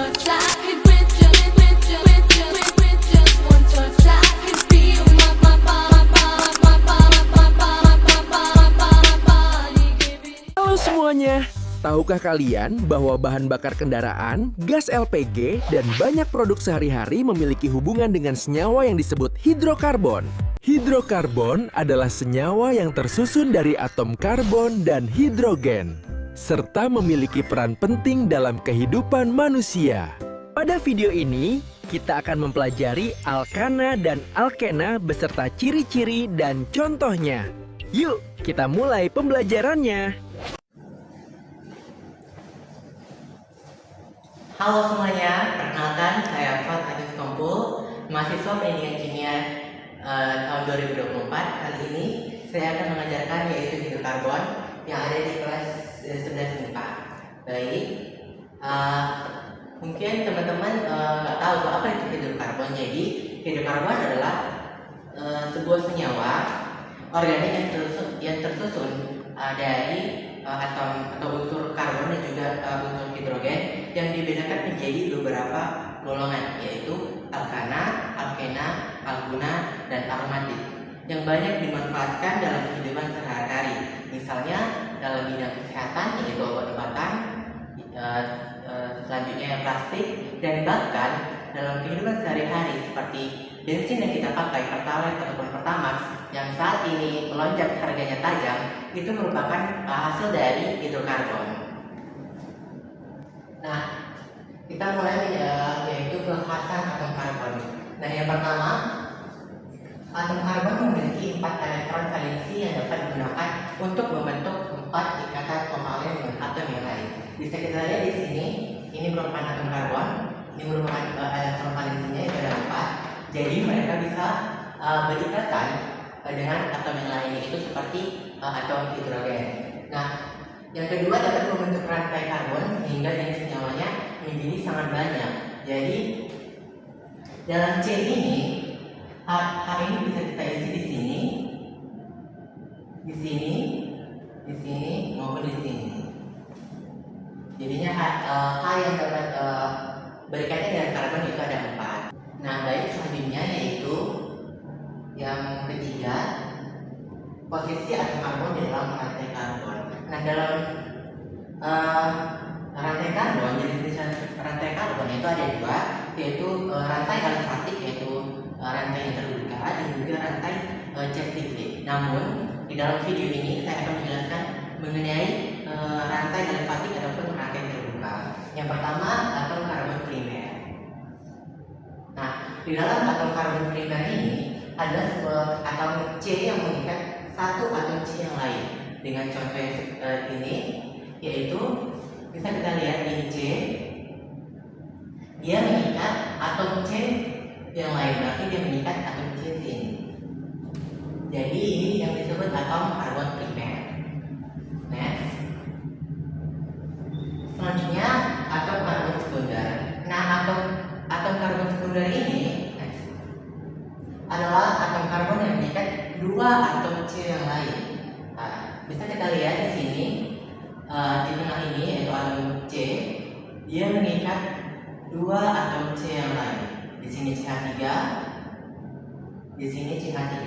touch, I could with just one touch, I could feel my body giving. Halo semuanya, tahukah kalian bahwa bahan bakar kendaraan, gas LPG, dan banyak produk sehari-hari memiliki hubungan dengan senyawa yang disebut hidrokarbon? Hidrokarbon adalah senyawa yang tersusun dari atom karbon dan hidrogen, serta memiliki peran penting dalam kehidupan manusia. Pada video ini, kita akan mempelajari alkana dan alkena beserta ciri-ciri dan contohnya. Yuk, kita mulai pembelajarannya. Halo semuanya, perkenalkan saya Fat Agus Tompul, mahasiswa pendidikan kimia tahun 2024. Kali ini saya akan mengajarkan yaitu hidrokarbon yang ada di kelas 11 MIPA. Baik, mungkin teman-teman nggak tahu apa itu hidrokarbon. Jadi hidrokarbon adalah sebuah senyawa organik yang tersusun dari atom atau unsur karbon dan juga unsur hidrogen yang dibedakan menjadi beberapa golongan, yaitu alkana, alkena, alguna, dan aromatik yang banyak dimanfaatkan dalam kehidupan sehari-hari. Misalnya dalam bidang kesehatan yaitu obat-obatan, selanjutnya plastik, dan bahkan dalam kehidupan sehari-hari seperti bensin yang kita pakai, pertalite ataupun pertamax yang saat ini melonjak harganya tajam, itu merupakan hasil dari hidrokarbon. Nah, kita mulai yaitu kekhasan atom karbon. Nah, yang pertama, atom karbon memiliki 4 elektron valensi yang dapat digunakan untuk membentuk 4 ikatan kovalen dengan atom yang lain. Bisa kita lihat di sini, ini merupakan atom karbon, ini merupakan elektron valensinya yang ada 4. Jadi mereka bisa berikatan dengan atom yang lain, yaitu seperti atom hidrogen. Nah, yang kedua dapat membentuk rantai karbon sehingga jenis senyawanya menjadi sangat banyak. Jadi dalam C ini, H ini bisa kita isi di sini, di sini, di sini maupun di sini. Jadinya H yang dapat berikatnya dengan karbon itu ada 4. Nah, baik, selanjutnya yaitu yang ketiga, posisi atom karbon di dalam rantai karbon. Nah, dalam rantai karbon, jenis rantai karbon itu ada 2, yaitu rantai alifatik, yaitu rantai yang terbuka, dan juga rantai chesticate. Namun di dalam video ini saya akan menjelaskan mengenai rantai alifatik ataupun rantai terbuka. Yang pertama, atom karbon primer. Nah, di dalam atom karbon primer ini ada sebuah atom C yang mengikat satu atom C yang lain. Dengan contoh yang ini, yaitu bisa kita lihat ini C, dia mengikat atom C yang lain, berarti dia mengikat atom C ini. Jadi ini yang disebut atom karbon primer. Next, selanjutnya atom karbon sekunder. Nah, atom karbon sekunder ini adalah atom karbon yang mengikat 2 atom C yang lain. Nah, bisa kita lihat di sini, di tengah ini yaitu atom C, dia mengikat 2 atom C yang lain. Di sini CH3, di sini CH3.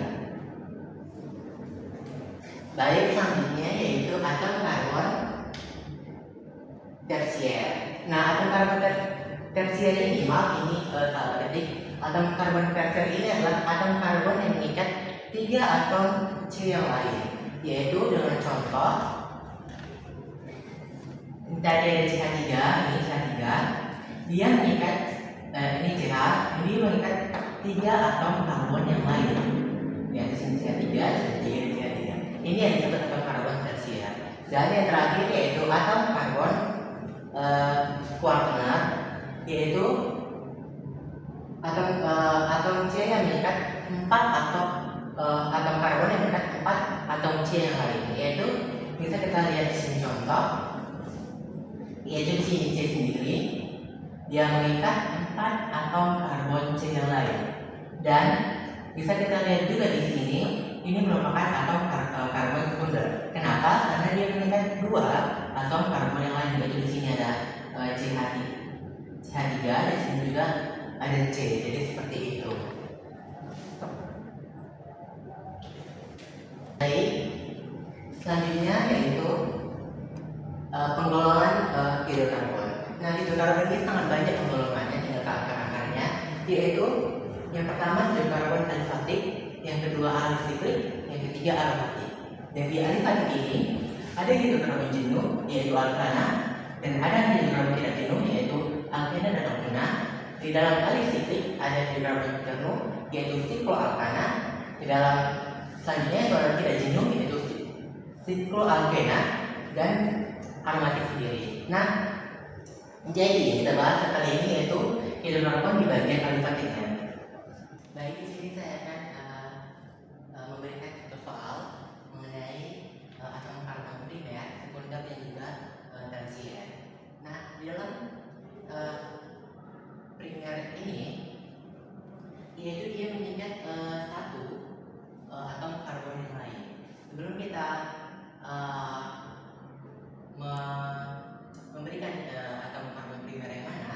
Baik, selanjutnya yaitu atom karbon tersier. Nah, atom karbon tersier ini, maaf ini salah ketik. Atom karbon tersier ini adalah atom karbon yang mengikat 3 atom C yang lain, yaitu dengan contoh tadi ada CH3, ini CH3, dia mengikat ini CH, ini mengikat 3 atom karbon yang lain, yaitu sini CH3, CH3. Ini yang disebut atom karbon tersier. Dan yang terakhir yaitu atom karbon kuartenar, yaitu atom C yang mengikat 4 atom karbon yang mengikat 4 atom C yang lain, yaitu bisa kita lihat di sini contoh, yaitu di sini C sendiri dia mengikat 4 atom karbon C yang lain, dan bisa kita lihat juga di sini ini merupakan atom karbon sekunder. Kenapa? Karena dia mengikat 2 atom karbon yang lain, yaitu di sini ada CH3 dan C. Jadi seperti itu. Baik, selanjutnya yaitu penggolongan hidrokarbon. Nah, hidrokarbon ini sangat banyak penggolongannya, tinggal ke akar-akarnya, yaitu yang pertama hidrokarbon alifatik, yang kedua alisiklik, yang ketiga aromatik. Dan di alifatik ini ada hidrokarbon jenuh yaitu alkana, dan ada hidrokarbon tidak jenuh yaitu alkena dan alkena. Di dalam alisiklik ada hidrokarbon jenuh yaitu sikloalkana. Di dalam selanjutnya hidrokarbon tidak jenuh yaitu sikloalkena dan aromatik sendiri. Nah, jadi kita bahas kali ini yaitu hidrokarbon di bagian alifatiknya. Baik, di sini saya akan memberikan contoh soal mengenai atom karbon primer, sekunder dan juga tersier. Nah, di dalam primer ini yaitu dia mengikat satu atom karbon yang lain. Sebelum kita memberikan atom karbon primer yang mana,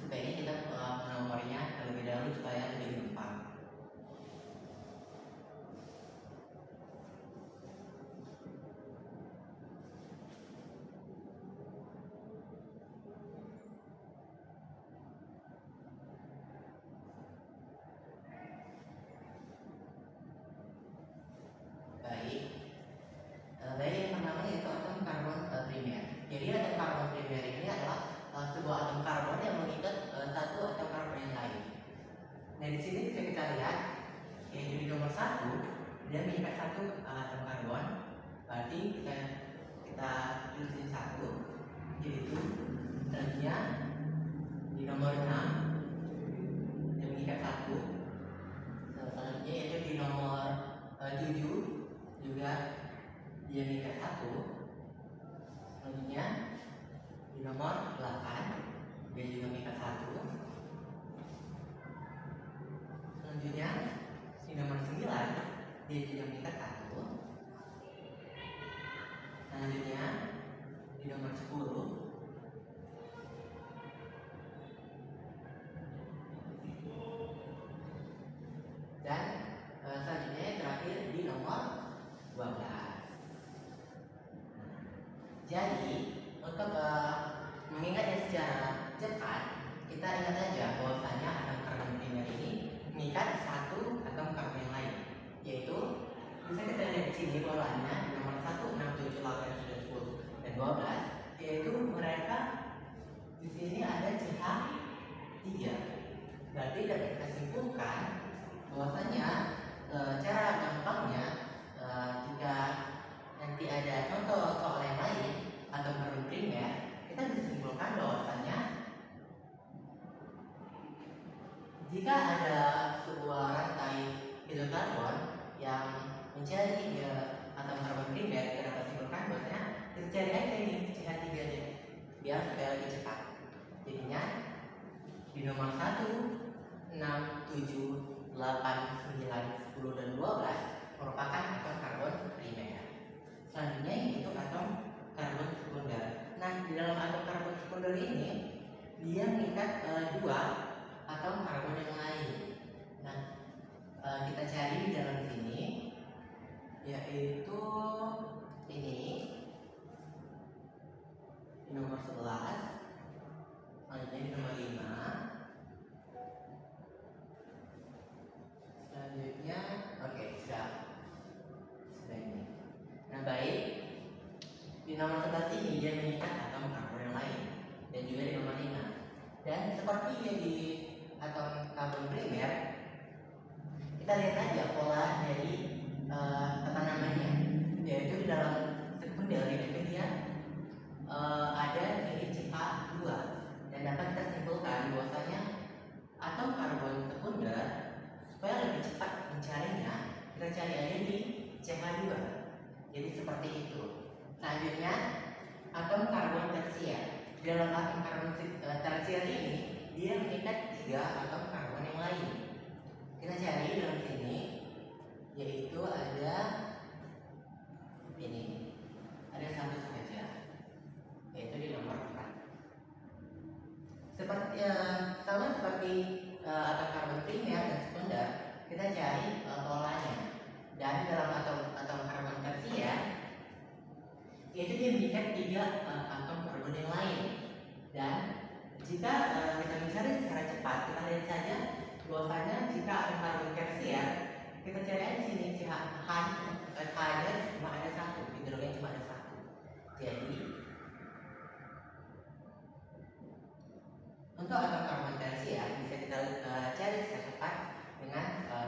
sebaiknya kita menomornya terlebih dahulu supaya lebih gampang. Baik, yang pertama yaitu atom karbon primer. Jadi atom karbon primer ini adalah sebuah atom karbon yang mengikat satu atom karbon yang lain. Nah, di sini bisa kita lihat yaitu di nomor 1 dia mengikat satu atom karbon. Berarti kita tulisin 1, yaitu selanjutnya di nomor 6 dia mengikat satu. Selanjutnya yaitu di nomor 7 juga dia mengikat satu. Selanjutnya di nomor 8 dia juga mengikat satu. Selanjutnya di nomor 9 dia juga mengikat satu. Selanjutnya di nomor 10 dan selanjutnya yang terakhir di nomor 12. Jadi untuk mengingatnya secara cepat, kita ingat aja bahwasanya atom karbon primer ini mengikat satu atom karbon yang lain, yaitu bisa kita lihat di sini polanya di nomor 1, 6, 7, 8, 9, 10, dan 12, yaitu mereka di sini ada CH3. Berarti dapat kita simpulkan bahwasanya cara gampangnya jika nanti ada contoh soal yang lain atau karbon primer, kita bisa simpulkan bahwasanya jika ada sebuah rantai hidrokarbon yang mencari atom karbon primer, kita dapat simpulkan bahwasanya kita cari aja ini CH3 nya biar supaya lebih cepat. Jadinya di nomor 1, 6, 7, 8, 9, 10, dan 12 merupakan atom karbon primer. Selanjutnya yaitu atom karbon sekunder. Nah, di dalam atom karbon sekunder ini dia mengikat dua atom karbon yang lain. Nah, kita cari di dalam sini yaitu ini di nomor 11, selanjutnya di nomor 5, selanjutnya oke, sudah ini. Nah, baik, di nomor 11 ini dia mengikat atom karbon yang lain, dan juga di nomor 5. Dan seperti yang di atom karbon primer, kita lihat aja pola dari apa namanya, yaitu di dalam sekunder itu dia ada ini CH2, dan dapat kita simpulkan bahwasanya atom karbon sekunder supaya lebih cepat mencarinya, kita cari aja di CH2. Jadi seperti itu. Selanjutnya atom karbon tersier. Dalam atom karbon tersier ini dia mengikat 3 atom karbon yang lain. Kita cari dalam sini, yaitu ada ini, ada satu saja, yaitu di nomor 4. Seperti sama seperti atom karbon primer dan sekunder, kita cari polanya. Dan dalam atom karbon tersier, yaitu dia mengikat 3 atom karbon yang lain. Dan jika kita mencari secara cepat, kita lihat saja bahwasanya jika atom karbon tersier, kita cari di sini H-nya cuma ada 1, hidrogen cuma ada 1. Jadi untuk atom karbon tersier bisa kita cari secara cepat dengan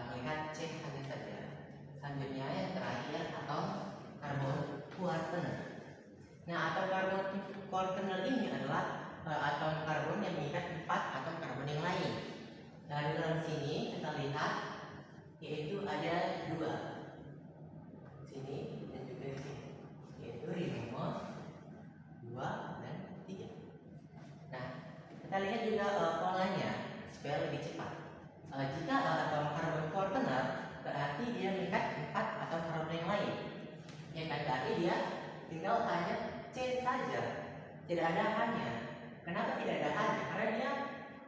melihat CH-nya saja. Selanjutnya yang terakhir atom karbon kuartener. Nah, atom karbon kuartener ini adalah atom karbon yang mengikat 4 atom karbon yang lain. Dan dalam sini kita lihat yaitu ada 2, sini dan juga di sini, yaitu ring nomor 2 dan 3. Nah, kita lihat juga polanya supaya lebih cepat. Jika atom karbon kuartener, berarti dia mengikat 4 atom karbon yang lain. Ya kan, berarti dia tinggal hanya C saja, tidak ada H-nya. Kenapa tidak ada H-nya? Karena dia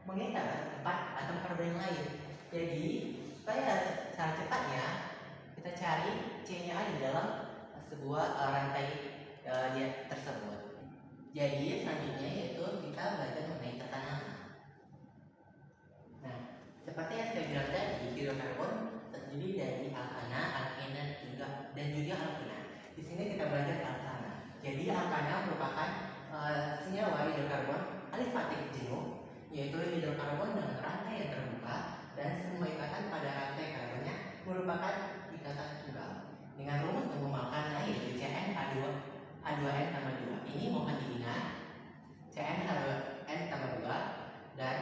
mengikat 4 atom karbon yang lain. Jadi supaya cara cepatnya kita cari C-nya aja dalam sebuah rantai dia tersebut. Jadi selanjutnya yaitu kita belajar mengenai tata nama. Nah, seperti yang saya bilang tadi, hidrokarbon terdiri dari alkana, alkena, dan juga alkena. Di sini kita belajar alkana. Jadi alkana merupakan senyawa hidrokarbon alifatik jenuh, yaitu hidrokarbon dengan rantai yang terbuka dan semua ikatan pada rantai karbonnya merupakan ikatan tunggal. Dengan rumus tembung alkana yaitu CN H2N tambah 2. Ini mohon diingat, CN H2N tambah 2, dan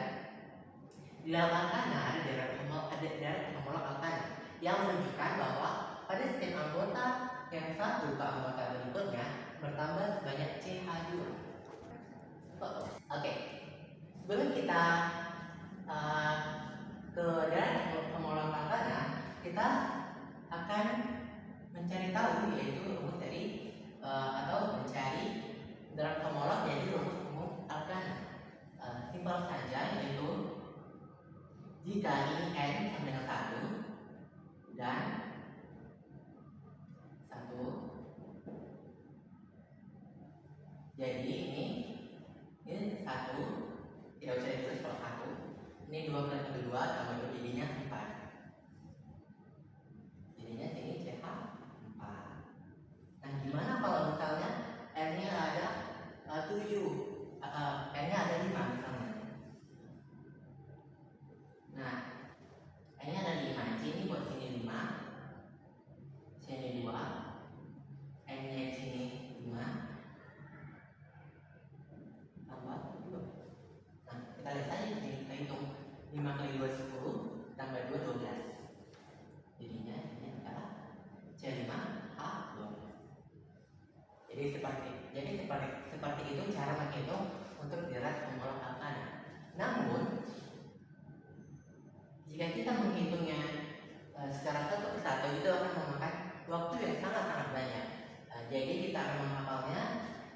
di dalam alkana ada darat homolog alkana yang menunjukkan bahwa pada setiap anggota yang satu ke anggota berikutnya bertambah sebanyak CH2. Oke. Sebelum kita ke darat homolog alkana, kita akan mencari tahu yaitu rumus dari atau mencari darat homolog yaitu rumus umum alkana. Simpel saja, yaitu jika ini N sama dengan 1 dan 1, jadi ini 1, tidak usah ditulis kalau 1. Ini 2 kali 2 tambah 2 jadinya 4. Jadinya sini CH 4. Nah, gimana kalau misalnya N-nya ada 7, N-nya ada 5 misalnya. Nah, N-nya ada 5, sini buat sini 5, sini 2, N-nya sini 5, tambah 2. Nah, kita lihat saja di sini, kita hitung 5 kali 2 10, tambah 2 12. Jadinya ini adalah C5H12. Jadi seperti itu cara menghitung untuk darat homolog alkana. Namun jika kita menghitungnya secara satu persatu, itu akan memakan waktu yang sangat-sangat banyak. Jadi kita akan menghafalnya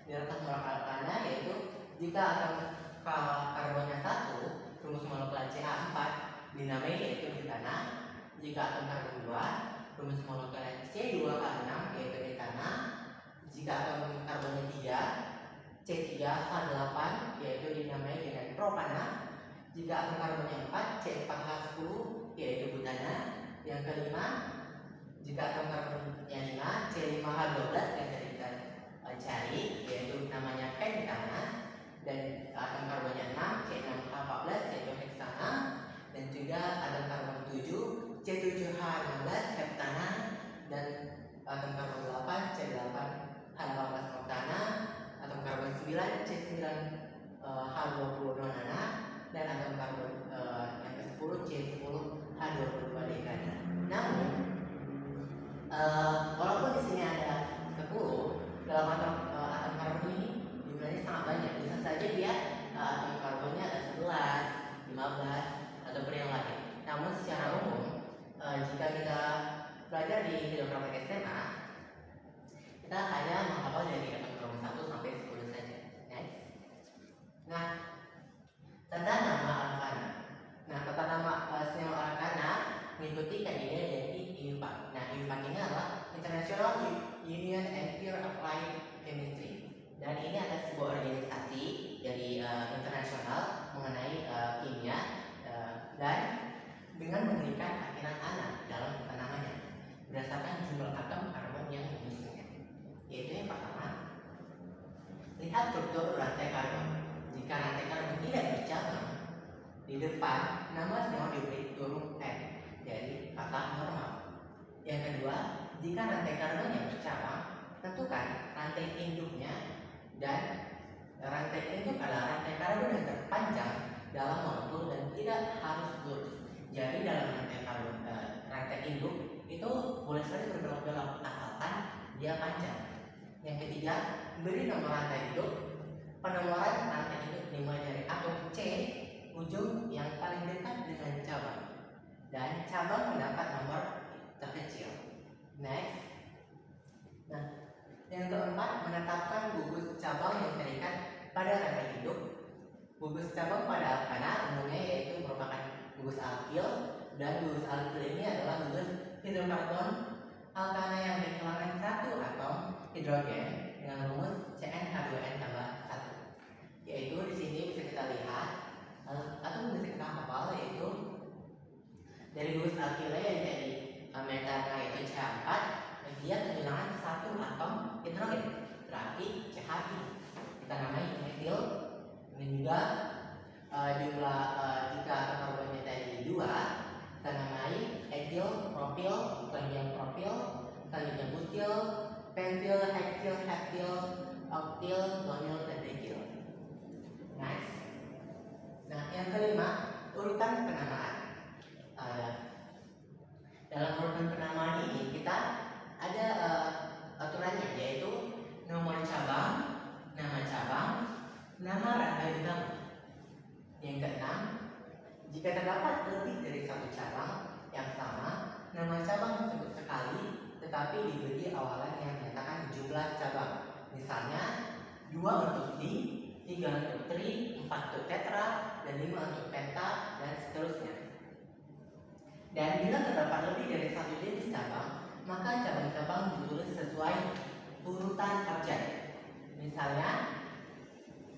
darat homolog alkana, yaitu jika atom karbonnya 1, rumus molekular Ca4 dinamai yaitu etana. Jika atom karbon 2, rumus molekular C2H6 yaitu etana. Jika atom karbonnya 3, C3H8 yaitu dinamai dengan propana. Jika atom karbonnya 4, C4H10 yaitu butana. Yang kelima, jika atom karbonnya 5, C5H12 yang tadi kita cari yaitu namanya pentana. Dan atom karbonnya 6, C6H14 yaitu heksana. Dan juga atom karbon 7, C7H16 heptana. Dan atom karbon 8, C8H18 oktana. Atom karbon 9, C9H20 nonana. Dan atom karbon yang ke-10, C10H22 dekana. Namun walaupun di sini ada 10, dalam atom karbon ini jumlahnya sangat banyak. Bisa saja dia di depan nama senyawa diberi huruf N, jadi kata normal. Yang kedua, jika rantai karbonnya bercabang, tentukan rantai induknya, dan rantai induk adalah rantai karbon yang terpanjang dalam molekul dan tidak harus lurus. Jadi dalam rantai induk itu boleh saja berbelok-belok asalkan dia panjang. Yang ketiga, beri nomor rantai induk. Penomoran rantai induk dimulai dari atom C, ujung yang paling dekat dengan cabang, dan cabang mendapat nomor terkecil. Next. Nah, yang keempat, menetapkan gugus cabang yang terikat pada rantai induk. Gugus cabang pada alkana umumnya yaitu merupakan gugus alkil, dan gugus alkil ini adalah gugus hidrokarbon alkana yang kehilangan satu atom hidrogen dengan rumus CnH2n tambah 1. Yaitu di sini bisa kita lihat atau bisa kita hafal, yaitu dari gugus alkilnya yang jadi metana yaitu CH4, dia kehilangan satu atom hidrogen, berarti CH3 kita namai metil. Dan juga jumlah jika atom karbonnya tadi 2, kita namai etil, propil, selanjutnya propil, selanjutnya butil, pentil, hektil, heptil, oktil, nonil, dan dekil. Next. Nah, yang kelima, urutan penamaan. Dalam urutan penamaan ini kita ada aturannya, yaitu nomor cabang, nama rantai utama. Yang keenam, jika terdapat lebih dari satu cabang yang sama, nama cabang disebut sekali tetapi diberi awalan yang menyatakan jumlah cabang. Misalnya 2 untuk di, 3 untuk tri, 4 untuk tetra, dan 5 untuk penta, dan seterusnya. Dan bila terdapat lebih dari satu jenis cabang, maka cabang-cabang ditulis sesuai urutan abjad. Misalnya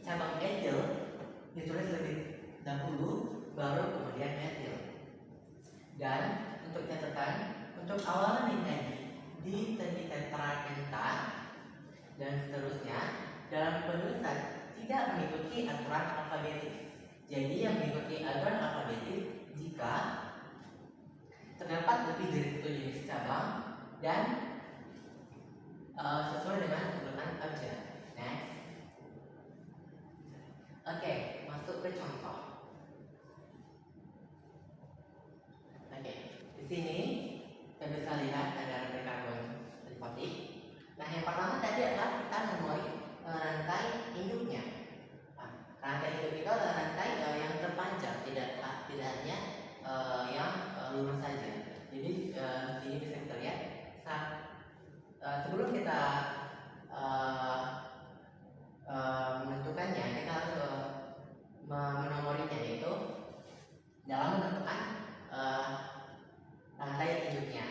cabang etil ditulis lebih dahulu, baru kemudian metil. Dan untuk catatan, untuk awalan ini tadi di tetra, penta, dan seterusnya dalam penulisan tidak mengikuti aturan alfabetis. Jadi yang mengikuti aturan alfabetis jika terdapat lebih dari satu jenis cabang dan sesuai dengan urutan abjad. Next. Oke, masuk ke contoh. Oke, di sini kita bisa lihat ada rantai karbon trifotik. Nah, yang pertama tadi adalah kita memulai rantai induknya. Nah, rantai induk itu adalah rantai yang terpanjang, tidak hanya yang lurus saja. Jadi ini bisa kita lihat sebelum kita menentukannya, kita harus menomorinya, yaitu dalam menentukan rantai induknya,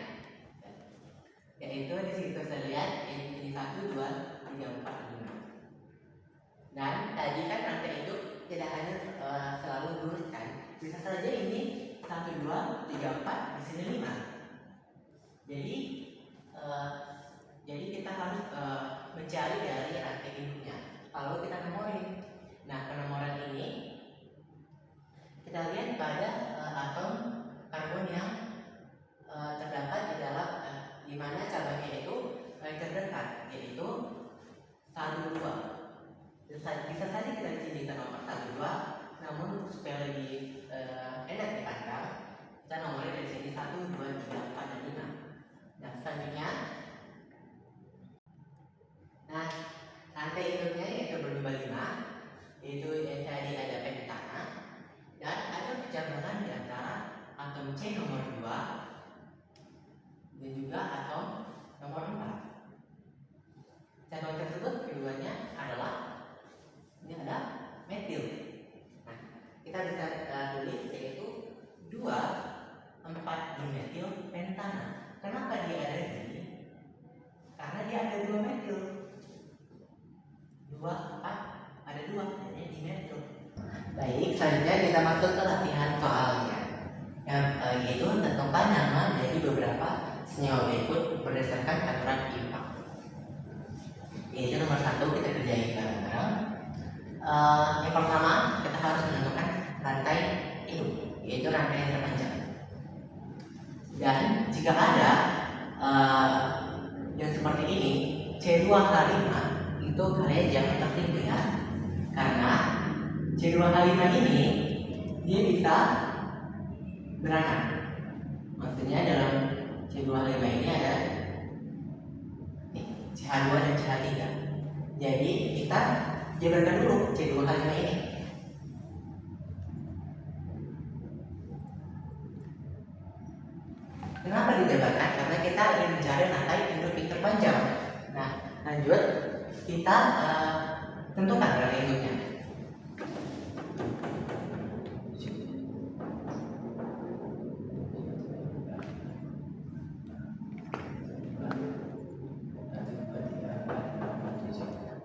yaitu di sini kita bisa lihat ini 1, 2, 3, 4, 5. Dan tadi kan rantai induk tidak hanya selalu lurus kan, bisa saja ini 1, 2, 3, 4, di sini 5. Jadi kita harus mencari dari rantai induknya, lalu kita nomorin. Nah, penomoran ini kita lihat pada atom karbon yang terdapat di dalam di mana cabangnya itu paling terdekat, yaitu 1, 2. Bisa saja kita di sini kita nomor 1, 2, namun supaya lebih enak dipandang, kita nomorin dari sini 1, 2, 3, 4, dan 5. Nah, selanjutnya, rantai induknya yaitu berjumlah 5, yaitu yang tadi ada pentana, dan ada percabangan di antara atom C nomor 2 dan juga atom nomor 4. Cabang tersebut keduanya adalah ini ada metil. Nah, kita bisa tulis yaitu 2, 4 dimetil pentana. Kenapa dia ada di sini? Karena dia ada 2 metil. 2, 4, ada 2, jadi dimetil. Baik, selanjutnya kita masuk ke latihan soalnya, yaitu tentukan nama dari beberapa senyawa berikut berdasarkan aturan IPA. Yaitu nomor 1 kita kerjain bareng-bareng. Yang pertama kita harus menentukan rantai induk. jika ada yang seperti ini, C2H5 itu kalian jangan tertipu ya, karena C2H5 ini dia bisa beranak. Maksudnya dalam C2H5 ini ada CH2 dan CH3. Jadi kita jabarkan dulu C2H5 ini. Kenapa dijabarkan? Karena kita ingin mencari rantai induk terpanjang. Nah, lanjut kita tentukan rantai induknya.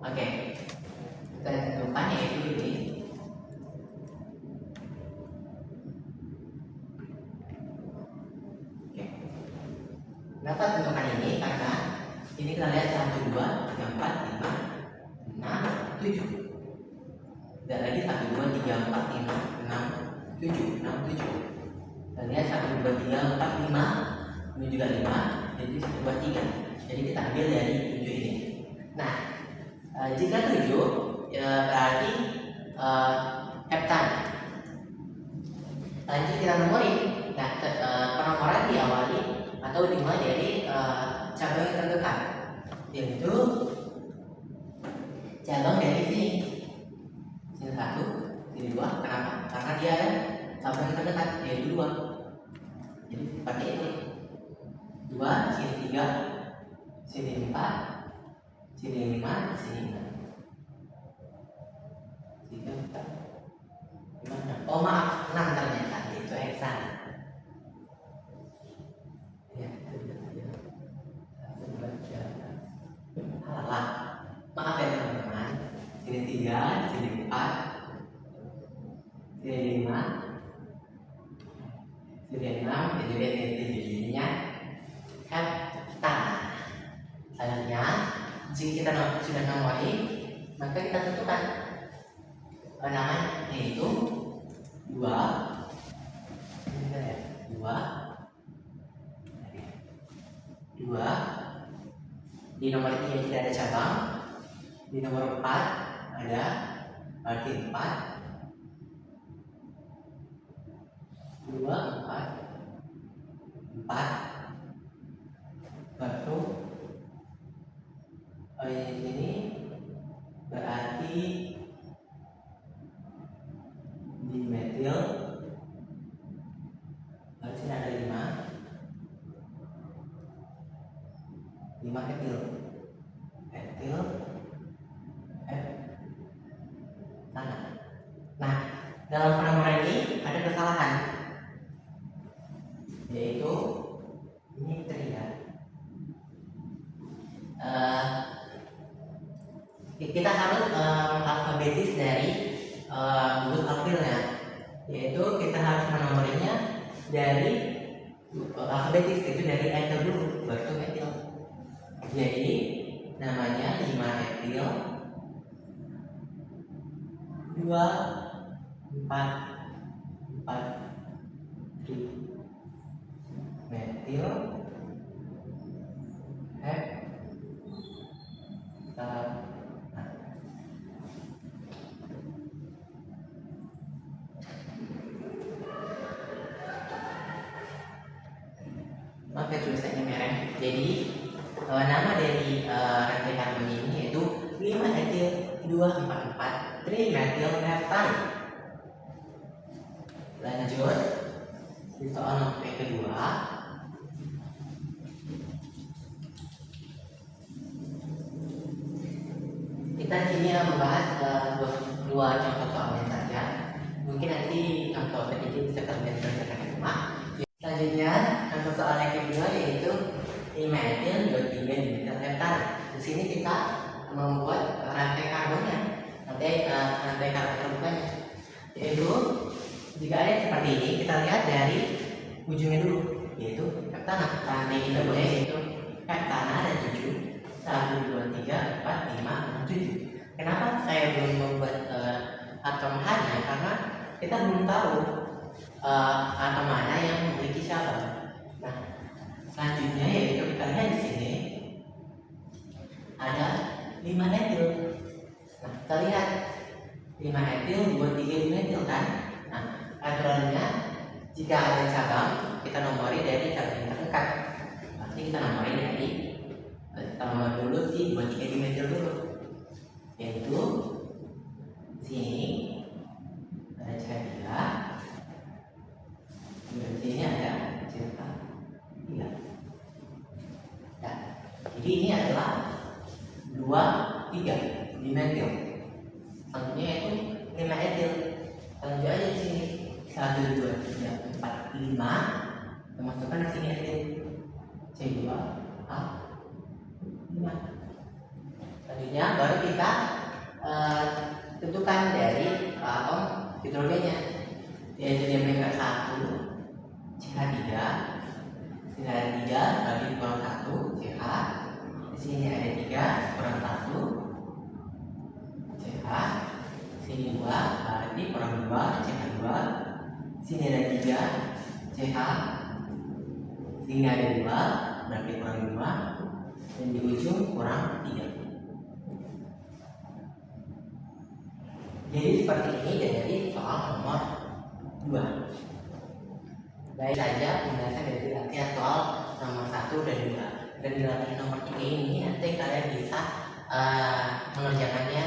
Oke, kita tentukan yaitu ini. Oke, kenapa tentukan ini? Karena ini kita lihat 1, 2, 3, 4, 5, 6, 7. Dan lagi 1, 2, 3, 4, 5, 6, 7, 6, 7. Kita lihat 1, 2, 3, 4, 5. Ini juga 5. Jadi 1, 2, 3. Jadi kita ambil dari 7 ini. Nah, jika 7 berarti heptan. Lanjut kita nomori. Nah, penomoran diawali atau dimulai dari cabang yang terdekat, yaitu cabang dari sini. Sini 1, sini 2. Kenapa? Karena dia ada cabang yang terdekat, yaitu 2. Jadi seperti ini. 2, sini 3, sini 4, sini 5, sini 6. 3, 4, 5, 6. Oh maaf, 6 ternyata, itu heksan. Ya, alah, maaf ya teman-teman. Sini 3, sini 4, sini 5, sini 6, dan juga sini 7. Jadinya heptan. Selanjutnya, jika kita sudah nomori, maka kita tentukan namanya, yaitu 2, 2. Di nomor 3 tidak ada cabang. Di nomor 4 ada, berarti 4, 2, 4, 4. Baru ini berarti dimetil. Lalu sini ada 5 etil. Tanah. Nah, dalam penomoran ini ada kesalahan, yaitu ini terlihat. Kita harus alfabetis dari huruf alfilnya, yaitu kita harus menomorinya dari alfabetis, itu dari etil dulu, baru etil. Jadi namanya 5 etil, 2, 4, 3 metil heptan. Maaf ya tulisannya merah. Jadi nama dari rantai karbon ini yaitu 5 etil 2,4 trimetil heptan. Lanjut di soal nomor kedua. Kita kini membahas dua contoh soalnya saja. Mungkin nanti contoh ketiga bisa kalian kerjakan di rumah. Selanjutnya contoh soal yang kedua yaitu 5 etil 23 dimetil heptan. Di sini kita membuat rantai karbonnya, rantai karbon terbukanya. Yaitu jika ada seperti ini, kita lihat dari ujungnya dulu, yaitu heptana. Rantai kita boleh yaitu heptana dan 7. 1, 2, 3, 4, 5, 6, 7. Kenapa saya belum membuat atom H-nya? Karena kita belum tahu atom mana yang memiliki cabang. Nah, Selanjutnya yaitu kita lihat di sini ada 5 etil. Nah, kita lihat 5 etil, 2, 3 metil kan? Nah, aturannya jika ada cabang, kita nomori dari cabang yang terdekat. Pasti kita nomori dari kita nomor dulu sih 2, 3 metil dulu. Yaitu sini ada CH3, di sini ada CH3. Nah, jadi ini adalah 2, 3 dimetil. Selanjutnya itu 5 etil. Selanjutnya aja di sini 1, 2, 3, 4, 5. Kita masukkan di sini etil C2 A 5. Selanjutnya baru kita tentukan dari atom hidrogennya, yaitu diameter 1 CH3. Sini ada 3 bagi kurang 1 CH. Di sini ada 3 kurang 1 CH. Sini 2 berarti kurang 2 CH2. Sini ada 3 CH. Sini ada 2 berarti kurang 2. Dan di ujung kurang 3. Jadi seperti ini dari soal nomor 2. Baik saja penjelasan dari latihan soal nomor 1 dan 2. Dan di latihan nomor 3 ini nanti kalian bisa mengerjakannya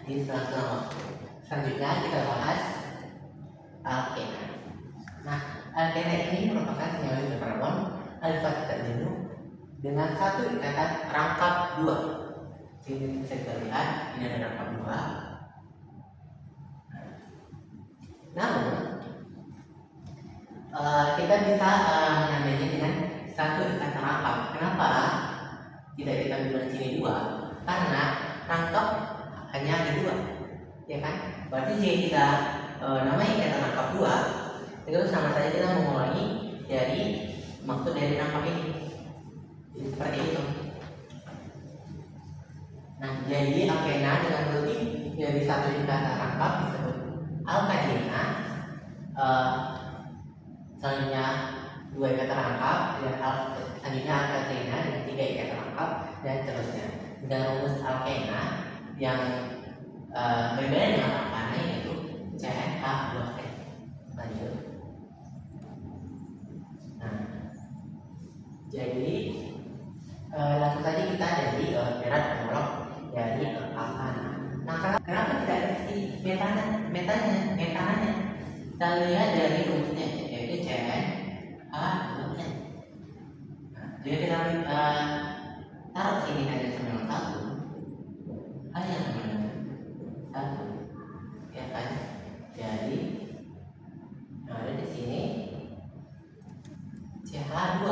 di sela-sela waktu. Selanjutnya kita bahas alkena. Nah, alkena ini merupakan senyawa hidrokarbon alifat terjenuh dengan satu ikatan rangkap 2. Jadi bisa kita lihat ini ada rangkap 2. Namun kita bisa menandainya dengan satu ikatan rangkap. Kenapa tidak kita bilang sini 2? Karena rangkap hanya ada 2, ya kan? Berarti jika kita namanya ikatan rangkap 2, itu sama saja kita mengulangi dari maksud dari rangkap ini. Jadi seperti itu. Nah, jadi alkena dengan lebih dari satu ikatan rangkap disebut alkadena. Selanjutnya 2 ikatan rangkap, dan selanjutnya alkadena dengan 3 ikatan rangkap, dan seterusnya. Dan rumus alkena yang berbeda dengan alkana yaitu CH2N. Lanjut. Nah, jadi langsung saja kita dari berat homolog dari alkana. Nah, kenapa tidak ada si metananya? Kita lihat dari rumusnya yaitu CH2N. Nah, jadi kita taruh sini hanya sama dengan 1, hanya sama dengan 1, ya kan? Jadi ada di sini CH2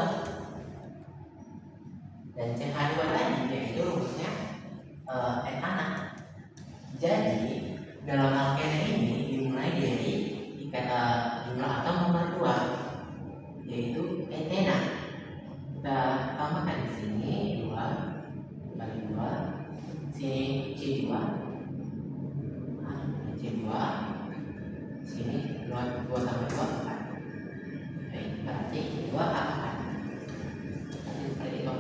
dan CH2 tadi yaitu rumusnya etana. Jadi dalam alkena ini dimulai dari jumlah atom nomor 2 yaitu etena. Kita tambahkan di sini 2 kali 2, sini C2, C2, sini 2 tambah 2 4. Baik, berarti 2 A4. Seperti itu.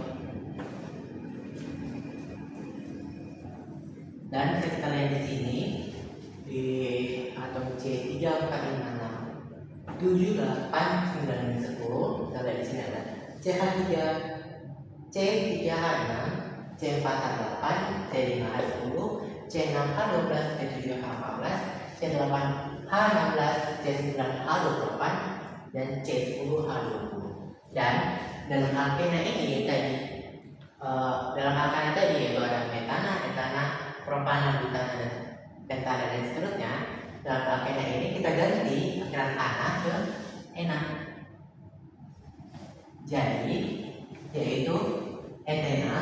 Dan kita lihat di sini di atom C3, 4, 5, 6, 7, 8, 9, 10. Kita lihat di sini ada CH3, C3H6, C4H8, C5H10, C6H12, C7H14, C8H16, C9H28, dan C10H20. Dan dalam alkena ini tadi dalam alkena tadi yaitu ada metana, etana, propana, butana, dan pentana, dan seterusnya. Dalam alkena ini kita ganti akhiran ana ke ena. Jadi yaitu etena,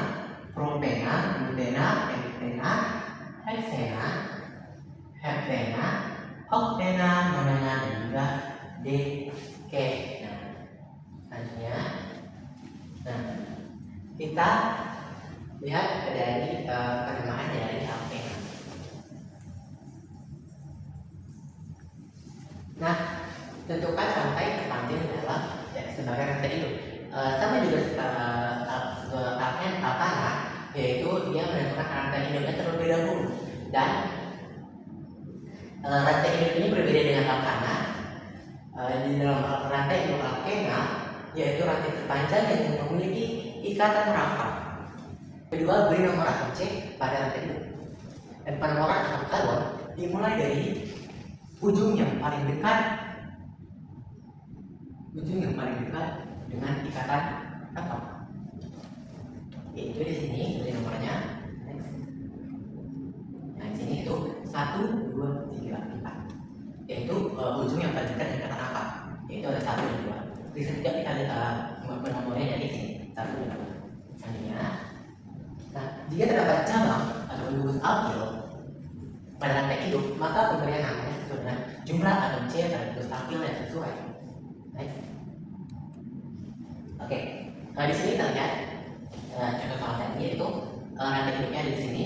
propena, butena, pentena, heksena, heptena, oktena, nonana, dan juga dekena. Selanjutnya, nah, kita lihat dari penerimaan dari alkena. Nah, tentukan sampai terpanggil dalam sebagai kata itu. sama juga alkana, yaitu dia menentukan rantai hidupnya terlebih dahulu. Dan rantai hidup ini berbeda dengan alkana. Di dalam rantai hidup alkena, yaitu rantai terpanjang yang memiliki ikatan rapat. Kedua, beri nomor atom C pada rantai hidup. Dan penomoran atom karbon dimulai dari ujung yang paling dekat dengan ikatan atom. Yaitu di sini beri nomornya. Nah, di sini itu 1, 2, 3, 4. Yaitu ujung yang paling dekat dengan ikatan atom. Yaitu ada 1 dan 2. Bisa juga kita menomornya dari sini 1 dan 2. Selanjutnya, nah, jika terdapat cabang atau gugus alkil pada rantai hidup, maka pemberian namanya sesuai dengan jumlah atom C pada gugus alkil yang sesuai. Baik. Oke, di sini kita lihat contoh soal tadi, yaitu rantai hidupnya ada di sini.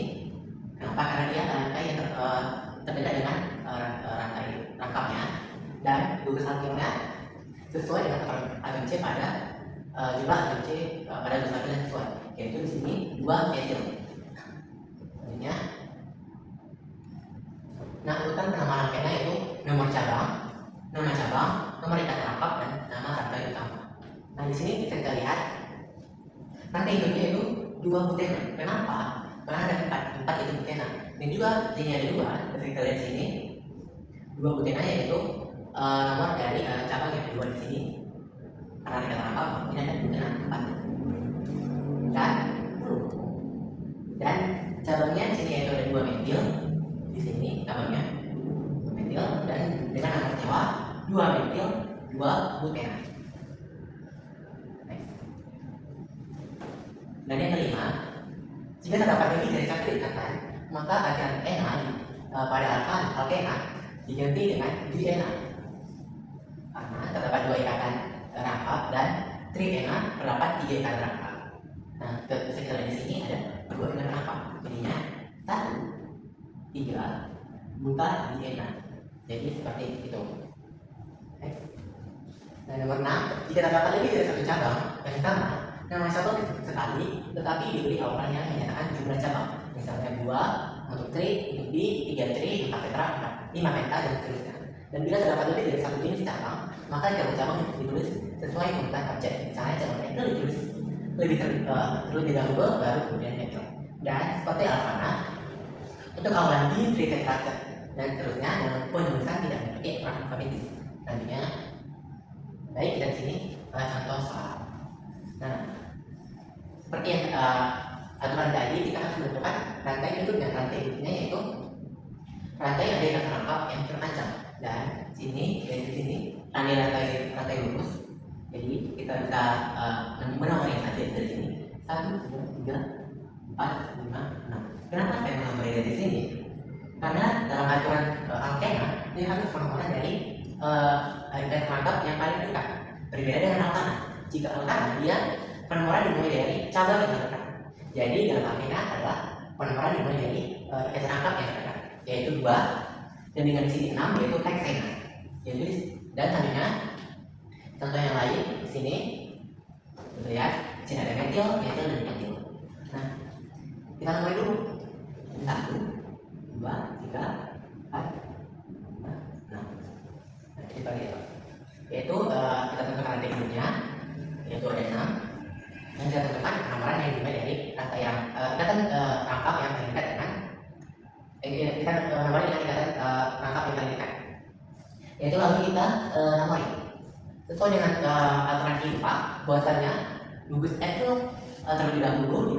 Kenapa? Karena dia rantai yang terdekat dengan rantai rangkapnya, dan gugus alkilnya sesuai dengan atom C pada jumlah atom C pada gugus alkil yang sesuai, yaitu di sini 2 metil. Selanjutnya, nah, urutan penamaan alkena itu nomor cabang, nomor ikatan rangkap, dan nama rantai utama. Nah, di sini kita lihat rantai hidupnya itu 2 butena. Kenapa? Karena ada 4 itu butena. Dan juga sini ada 2. Seperti kita lihat sini 2 butena, yaitu nomor dari cabang yang kedua di sini. Karena ikatan rangkap ini ada butena 4 dan cabangnya di sini yaitu ada 2 metil. Di sini cabangnya 2 metil, dan dengan nomor sewa 2 metil 2 butena. Dan yang kelima, jika terdapat lebih dari 1 ikatan, maka akan ena pada alkena diganti dengan diena. Karena terdapat 2 ikatan rangkap dan triena terdapat 3 ikatan rangkap. Nah, sekali di sini ada 2 ikatan rangkap. Jadinya 1, 3 buta diena. Jadi seperti itu. Dan nomor 6, jika terdapat lebih dari 1 cabang yang sama, nama cabang sekali, tetapi diberi awalan yang menyatakan jumlah cabang. Misalnya 2 untuk tri, untuk di, 3 tri, 4 tetra, 5 penta, dan seterusnya. Dan bila terdapat lebih dari 1 jenis cabang, maka cabang-cabang ditulis sesuai urutan objek. Misalnya cabang metil ditulis terlebih dahulu, baru kemudian metil. Dan seperti alkana, untuk awalan di, tri, tetra, dan seterusnya, dengan penulisan tidak memiliki aturan alfabetis. Selanjutnya, baik, kita di sini contoh soal. Nah, seperti yang aturan tadi, kita harus menentukan rantai hidupnya. Rantai hidupnya yaitu rantai yang ada ikatan rangkap yang terpanjang. Dan sini, dari sini, rantai lurus. Jadi kita bisa menomornya saja dari sini 1, 2, 3, 4, 5, 6. Kenapa saya menomornya dari sini? Karena dalam aturan alkena dia harus penomoran dari ikatan rangkap yang paling dekat. Berbeda dengan alkana. Jika alkana dia penomoran dimulai dari cabang yang terdekat. Jadi dalam alkena adalah penomoran dimulai dari ikatan rangkap yang terdekat, yaitu 2, dan dengan sini 6 yaitu heksena. Jadi dan selanjutnya contoh yang lain di sini, lihat di sini ada metil, dan metil. Nah, kita mulai dulu 1, 2, 3, 4, 5, 6. Nah, kita lihat, yaitu kita tentukan rantai hidupnya, yaitu ada 6. Dan kita tentukan penomoran yang dimulai dari rantai yang ikatan rangkap yang paling dekat dengan kita nomori dengan ikatan rangkap yang paling dekat. Yaitu lalu kita nomori sesuai dengan aturan IPA, bahwasanya gugus etil terlebih dahulu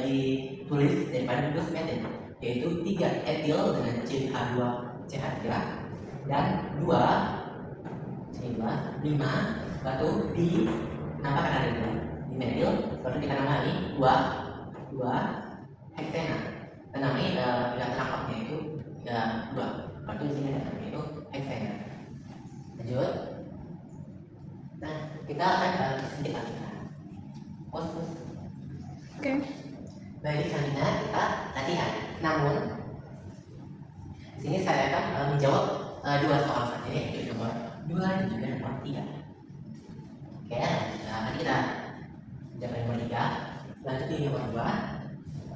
ditulis daripada gugus metil, yaitu 3 etil dengan CH2CH3 dan 2 5 batu di, kenapa? Karena ada 2 di metil, baru kita namai 2 heksena. Kita namai ikatan rangkapnya itu 2, baru di sini ada namanya itu heksena. Lanjut. Nah, kita akan sedikit lagi. Oke. Baik, selanjutnya kita latihan. Namun di sini saya akan menjawab 2 soal saja, yaitu nomor 2 dan juga nomor 3. Oke, nanti kita Jangan nomor 3. Lanjut di nomor 2.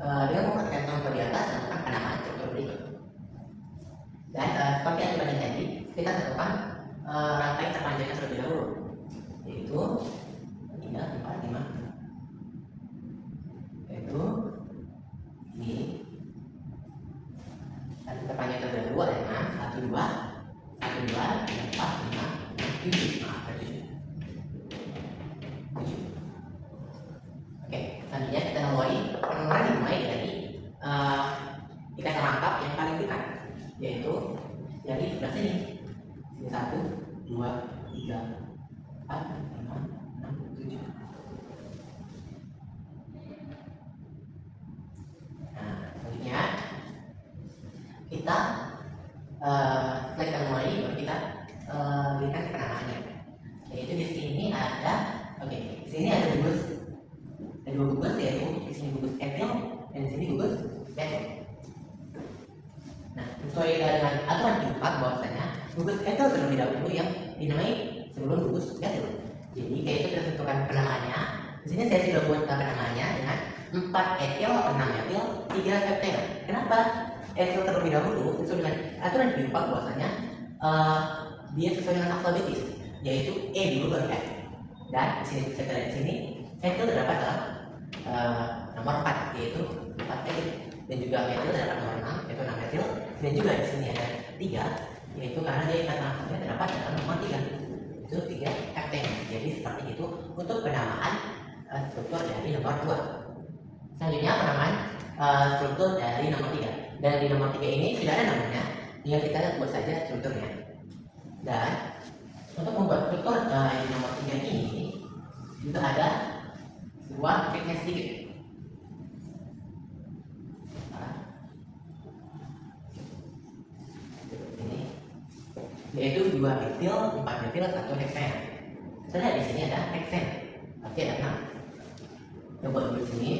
Dengan memperhatikan contoh di atas, lakukan penamaan struktur berikut. Dan seperti aturan yang tadi, kita tentukan rantai terpanjangnya terlebih dahulu, yaitu 3, 4, 5. Yaitu ini. Dan terpanjang terlebih dahulu ada 6, 1, 2, 1, 2, 3, 4, 5, 7. Nah, ada 7. Oke, selanjutnya kita mulai penomoran dimulai dari ikatan rangkap yang paling dekat, yaitu dari sebelah sini. Sini 1, 2, 3, 4, 5, 6, 7. Nah, selanjutnya kita setelah kita mulai, baru kita berikan penamaannya. Yaitu di sini ada, di sini ada gugus. Ada 2 gugus, yaitu di sini gugus etil dan di sini gugus betil. Nah, sesuai dengan aturan keempat bahwasanya gugus etil terlebih dahulu yang dinamai sebelum gugus betil. Jadi kayak itu kita tentukan penamaannya. Di sini saya sudah buat penamaannya dengan 4 etil, 6 metil, 3 heptil. Kenapa etil terlebih dahulu? Sesuai dengan aturan keempat bahwasanya dia sesuai dengan alfabetis, yaitu E dulu baru F. Dan di sini bisa kita lihat di sini etil terdapat dalam nomor 4, yaitu 4 etil, dan juga metil terdapat nomor 6, yaitu 6 metil, dan juga di sini ada 3, yaitu karena dia ikatan rangkapnya terdapat dalam nomor 3, itu 3 hepten. Jadi seperti itu untuk penamaan struktur dari nomor 2. Selanjutnya penamaan struktur dari nomor 3. Dan di nomor 3 ini sudah ada namanya, tinggal kita buat saja strukturnya. Dan untuk membuat struktur di nomor 3 ini juga ada sebuah triknya sedikit. Ini yaitu 2 metil, 4 metil, 1 heksen. Setelah di sini ada heksen, berarti ada 6. Kita buat di sini.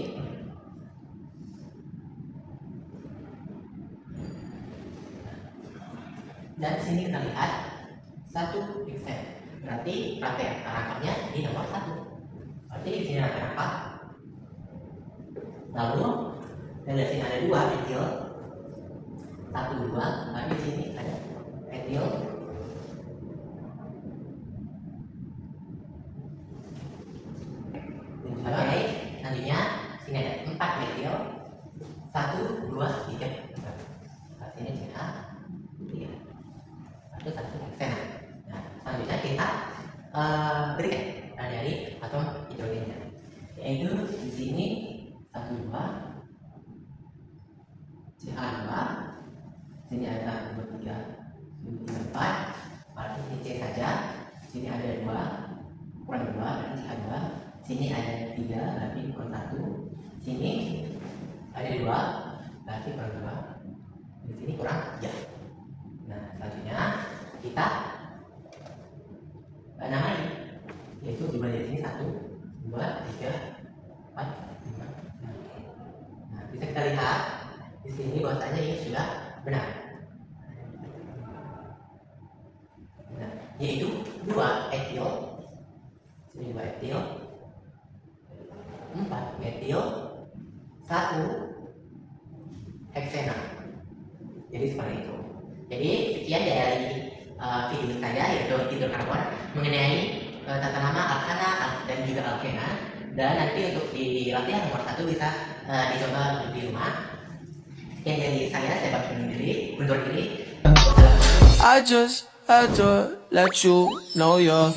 Dan di sini kita lihat 1 heksen, berarti rantai rangkapnya di nomor 1. Berarti di sini rantai rangkap. Lalu dari sini ada 2 metil, 1, 2. Lalu di sini ada metil. Oke, selanjutnya sini ada 4 metil, 1, 2, 3. Artinya sini A, 3. Itu 1 heksen. Nah, selanjutnya kita berikan dari atom hidrogennya, yaitu di sini 1, 2, CH2, sini ada 2, 3, 4, berarti ini C saja. Sini ada 2, kurang 2, berarti CH2. Sini ada 3, berarti kurang 1. Sini ada 2, berarti kurang 2. Di sini kurang 3. Nah, selanjutnya kita namai, yaitu jumlah dari sini 1, 2, 3, 4, 5, 6. Nah, bisa kita lihat di sini bahwasanya ini sudah benar. Nah, yaitu 2 etil, sini 2 etil, 4 metil, 1 heksena. Jadi seperti itu. Jadi sekian dari video saya, yaitu hidrokarbon, mengenai tata nama alkana dan juga alkena. Dan nanti untuk di latihan nomor 1 bisa dicoba di rumah. Sekian dari saya bakal undur diri. I just had to let you know you're